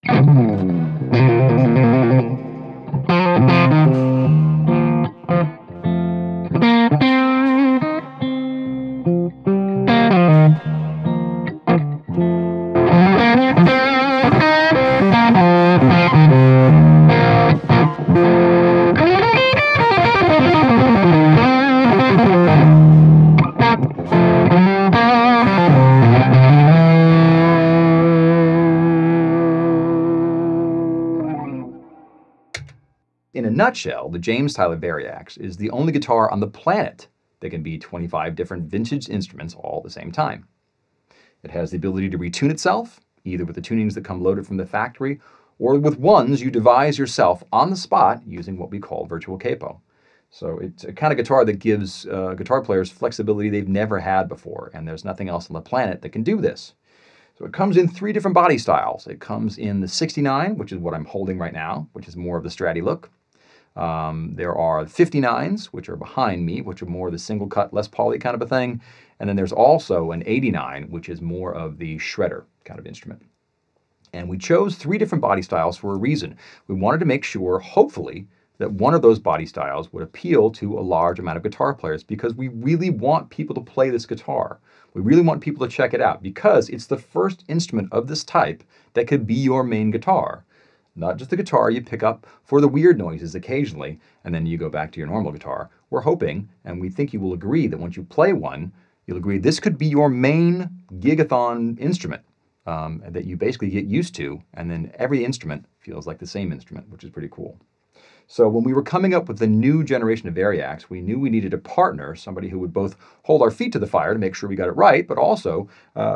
In a nutshell, the James Tyler Variax is the only guitar on the planet that can be 25 different vintage instruments all at the same time. It has the ability to retune itself, either with the tunings that come loaded from the factory, or with ones you devise yourself on the spot using what we call virtual capo. So it's a kind of guitar that gives guitar players flexibility they've never had before, and there's nothing else on the planet that can do this. So it comes in 3 different body styles. It comes in the 69, which is what I'm holding right now, which is more of the Stratty look. There are 59s, which are behind me, which are more the single cut, Les Paul kind of a thing. And then there's also an 89, which is more of the shredder kind of instrument. And we chose 3 different body styles for a reason. We wanted to make sure, hopefully, that one of those body styles would appeal to a large amount of guitar players, because we really want people to play this guitar. We really want people to check it out, because it's the first instrument of this type that could be your main guitar. Not just the guitar you pick up for the weird noises occasionally, and then you go back to your normal guitar. We're hoping, and we think you will agree, that once you play one, you'll agree this could be your main gigathon instrument that you basically get used to, and then every instrument feels like the same instrument, which is pretty cool. So when we were coming up with the new generation of Variax, we knew we needed a partner, somebody who would both hold our feet to the fire to make sure we got it right, but also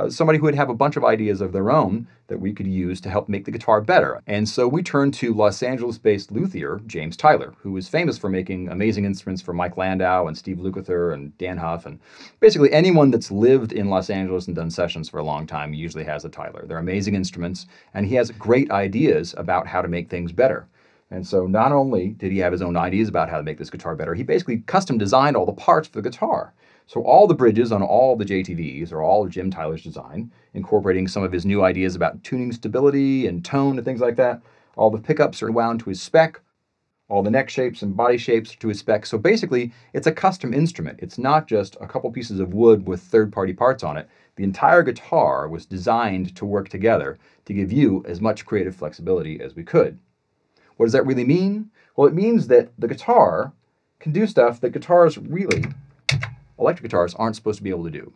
somebody who would have a bunch of ideas of their own that we could use to help make the guitar better. And so we turned to Los Angeles-based luthier James Tyler, who is famous for making amazing instruments for Mike Landau and Steve Lukather and Dan Huff, and basically anyone that's lived in Los Angeles and done sessions for a long time usually has a Tyler. They're amazing instruments, and he has great ideas about how to make things better. And so not only did he have his own ideas about how to make this guitar better, he basically custom designed all the parts for the guitar. So all the bridges on all the JTVs are all of Jim Tyler's design, incorporating some of his new ideas about tuning stability and tone and things like that. All the pickups are wound to his spec, all the neck shapes and body shapes to his spec. So basically, it's a custom instrument. It's not just a couple pieces of wood with third-party parts on it. The entire guitar was designed to work together to give you as much creative flexibility as we could. What does that really mean? Well, it means that the guitar can do stuff that guitars really, electric guitars, aren't supposed to be able to do.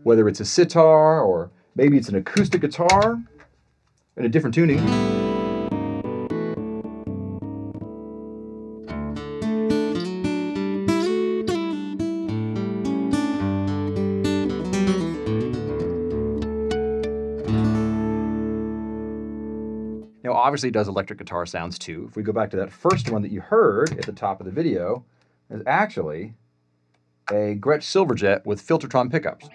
Whether it's a sitar or maybe it's an acoustic guitar in a different tuning. Now, obviously it does electric guitar sounds too. If we go back to that first one that you heard at the top of the video, is actually a Gretsch Silverjet with Filtertron pickups.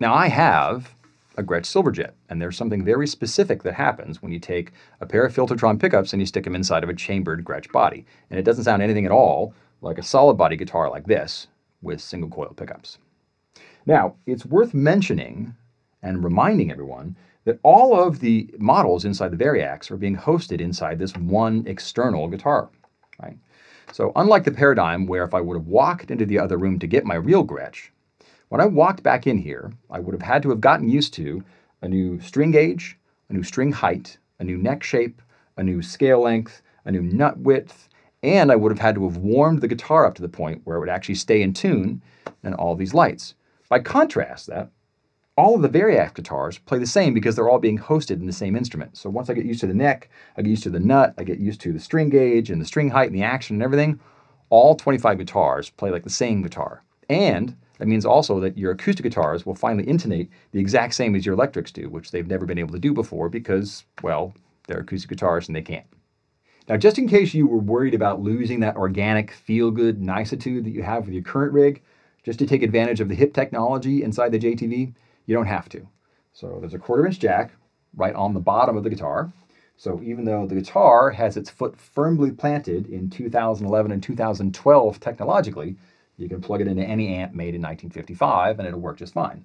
Now I have a Gretsch Silverjet, and there's something very specific that happens when you take a pair of Filtertron pickups and you stick them inside of a chambered Gretsch body. And it doesn't sound anything at all like a solid body guitar like this with single coil pickups. Now, it's worth mentioning and reminding everyone that all of the models inside the Variax are being hosted inside this one external guitar, right? So unlike the paradigm where if I would have walked into the other room to get my real Gretsch, when I walked back in here, I would have had to have gotten used to a new string gauge, a new string height, a new neck shape, a new scale length, a new nut width, and I would have had to have warmed the guitar up to the point where it would actually stay in tune and all these lights. By contrast, all of the Variax guitars play the same because they're all being hosted in the same instrument. So once I get used to the neck, I get used to the nut, I get used to the string gauge and the string height and the action and everything, all 25 guitars play like the same guitar. And that means also that your acoustic guitars will finally intonate the exact same as your electrics do, which they've never been able to do before because, well, they're acoustic guitars and they can't. Now, just in case you were worried about losing that organic, feel-good nicitude that you have with your current rig, just to take advantage of the hip technology inside the JTV, you don't have to. So there's a 1/4-inch jack right on the bottom of the guitar. So even though the guitar has its foot firmly planted in 2011 and 2012 technologically, you can plug it into any amp made in 1955 and it'll work just fine.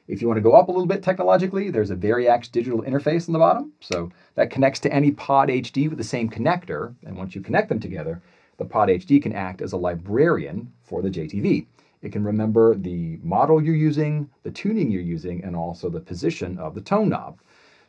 If you want to go up a little bit technologically, there's a Variax digital interface on the bottom. So that connects to any Pod HD with the same connector. And once you connect them together, the Pod HD can act as a librarian for the JTV. It can remember the model you're using, the tuning you're using, and also the position of the tone knob.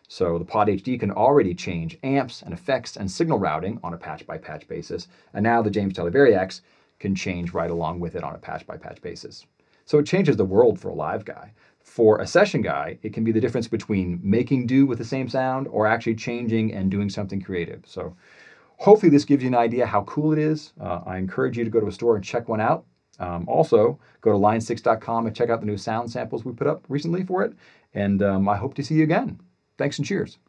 So the Pod HD can already change amps and effects and signal routing on a patch-by-patch basis. And now the James Tyler Variax can change right along with it on a patch-by-patch basis. So it changes the world for a live guy. For a session guy, it can be the difference between making do with the same sound or actually changing and doing something creative. So hopefully this gives you an idea how cool it is. I encourage you to go to a store and check one out. Also, go to line6.com and check out the new sound samples we put up recently for it. And I hope to see you again. Thanks and cheers.